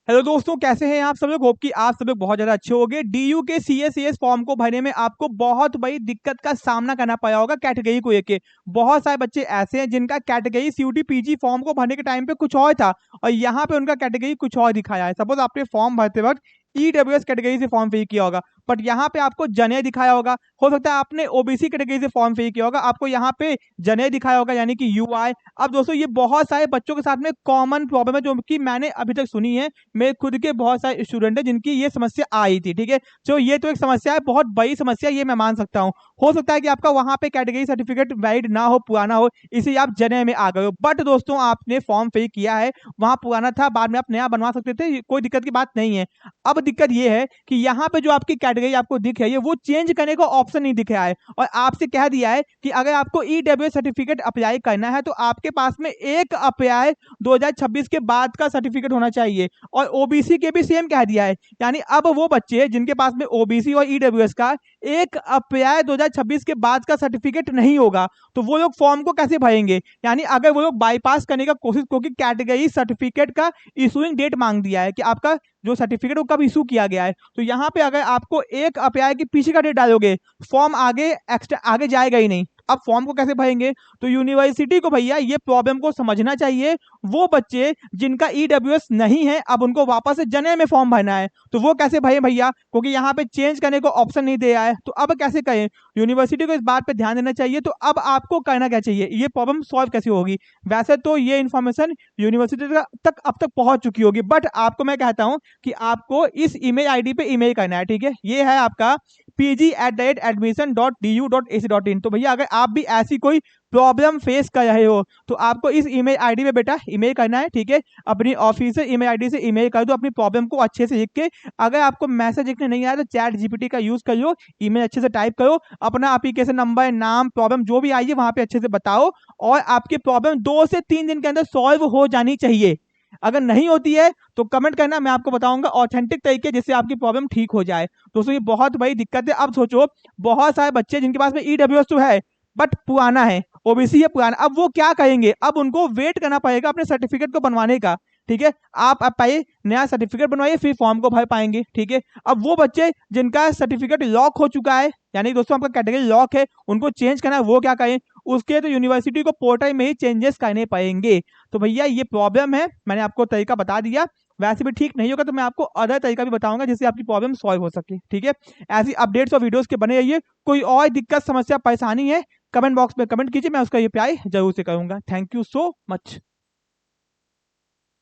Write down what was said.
Hello दोस्तों, कैसे हैं आप सब लोग। होप कि आप सब लोग बहुत ज्यादा अच्छे होंगे। डीयू के सीएस फॉर्म को भरने में आपको बहुत बड़ी दिक्कत का सामना करना पड़ा होगा कैटेगरी को लेके। बहुत सारे बच्चे ऐसे हैं जिनका कैटेगरी सीयूटी पीजी फॉर्म को भरने के टाइम पे कुछ और था और यहाँ पे उनका कैटेगरी कुछ और दिखाया है। सपोज आपने फॉर्म भरते वक्त ईडब्ल्यूएस कैटेगरी से फॉर्म फिल किया होगा, बट यहाँ पे आपको जने दिखाया होगा। हो सकता है आपने ओबीसी कैटेगरी से फॉर्म फिल किया होगा, आपको यहाँ पे जने दिखाया होगा यानी कि यूआई। अब दोस्तों ये बहुत सारे बच्चों के साथ में कॉमन प्रॉब्लम है जो कि मैंने अभी तक सुनी है। मेरे खुद के बहुत सारे स्टूडेंट हैं जिनकी ये समस्या आई थी। ठीक है, तो ये तो एक समस्या है, बहुत बड़ी समस्या, ये मैं मान सकता हूँ। हो सकता है कि आपका वहां पे कैटेगरी सर्टिफिकेट वैलिड ना हो, पुराना हो, इसी आप जने में आ गए हो। बट दोस्तों आपने फॉर्म फिल किया है, वहां पुराना था, बाद में आप नया बनवा सकते थे, कोई दिक्कत की बात नहीं है। अब दिक्कत ये है कि यहाँ पे जो आपकी कैटेगरी आपको दिख रही है वो चेंज करने का ऑप्शन नहीं दिख रहा है और आपसे कह दिया है कि अगर आपको ईडब्ल्यूएस सर्टिफिकेट अप्लाई करना है तो आपके पास में एक अप्लाई 2026 के बाद का सर्टिफिकेट होना चाहिए। और ओबीसी के भी सेम कह दिया है, यानी अब वो बच्चे जिनके पास में ओबीसी और ईडब्ल्यूएस का एक अप्लाई 2026 के बाद का सर्टिफिकेट नहीं होगा तो वो लोग फॉर्म को कैसे भरेंगे। यानी अगर वो लोग बाईपास करने का कोशिश, क्योंकि कैटेगरी सर्टिफिकेट का इशूइंग डेट मांग दिया है कि आपका जो सर्टिफिकेट वो कब इशू किया गया है, तो यहाँ पे अगर आपको एक अप्लाई के पीछे का डेट डालोगे फॉर्म आगे एक्स्ट्रा आगे जाएगा ही नहीं। अब फॉर्म को कैसे भरेंगे, तो यूनिवर्सिटी को भैया ये प्रॉब्लम को समझना चाहिए। वो बच्चे जिनका ईडब्ल्यूएस नहीं है अब उनको वापस से जने में फॉर्म भरना है, तो वो कैसे भरे भैया, क्योंकि यहाँ पे चेंज करने को ऑप्शन नहीं दिया है। तो अब कैसे करें, यूनिवर्सिटी को इस बात पे ध्यान देना चाहिए। तो अब आपको करना क्या चाहिए, ये प्रॉब्लम सॉल्व कैसे होगी। वैसे तो ये इन्फॉर्मेशन यूनिवर्सिटी तक अब तक पहुंच चुकी होगी, बट आपको मैं कहता हूं कि आपको इस ईमेल आईडी पे ईमेल करना है। ठीक है, ये है आपका pg@admission.du.ac.in। तो भैया अगर आप भी ऐसी कोई प्रॉब्लम फेस कर रहे हो तो आपको इस ईमेल आईडी पे बेटा ईमेल करना है। ठीक है, अपनी ऑफिशियल ईमेल आईडी से ईमेल कर दो अपनी प्रॉब्लम को अच्छे से लिख के। अगर आपको मैसेज लिखने नहीं आया तो चैट जीपीटी का यूज कर लो, ईमेल अच्छे से टाइप करो, अपना एप्लीकेशन नंबर, नाम, प्रॉब्लम जो भी आई है वहां पे अच्छे से बताओ और आपकी प्रॉब्लम 2 से 3 दिन के अंदर सॉल्व हो जानी चाहिए। अगर नहीं होती है तो कमेंट करना, मैं आपको बताऊंगा ऑथेंटिक तरीके जिससे आपकी प्रॉब्लम ठीक हो जाए। दोस्तों ये बहुत बड़ी दिक्कत है। अब सोचो बहुत सारे बच्चे जिनके पास में ईडब्ल्यूएस तो है बट पुराना है, ओबीसी है पुराना, अब वो क्या कहेंगे, अब उनको वेट करना पड़ेगा अपने सर्टिफिकेट को बनवाने का। ठीक है, आप अब पाइए नया सर्टिफिकेट बनवाइए फिर फॉर्म को भर पाएंगे। ठीक है, अब वो बच्चे जिनका सर्टिफिकेट लॉक हो चुका है, यानी दोस्तों आपका कैटेगरी लॉक है, उनको चेंज करना है, वो क्या करें, उसके तो यूनिवर्सिटी को पोर्टल में ही चेंजेस करने पड़ेंगे। तो भैया ये प्रॉब्लम है, मैंने आपको तरीका बता दिया। वैसे भी ठीक नहीं होगा तो मैं आपको अदर तरीका भी बताऊंगा जिससे आपकी प्रॉब्लम सॉल्व हो सके। ठीक है, ऐसी अपडेट्स और वीडियोस के बने रहिए। कोई और दिक्कत, समस्या, परेशानी है, कमेंट बॉक्स में कमेंट कीजिए, मैं उसका रिप्लाई जरूर से करूंगा। Thank you so much.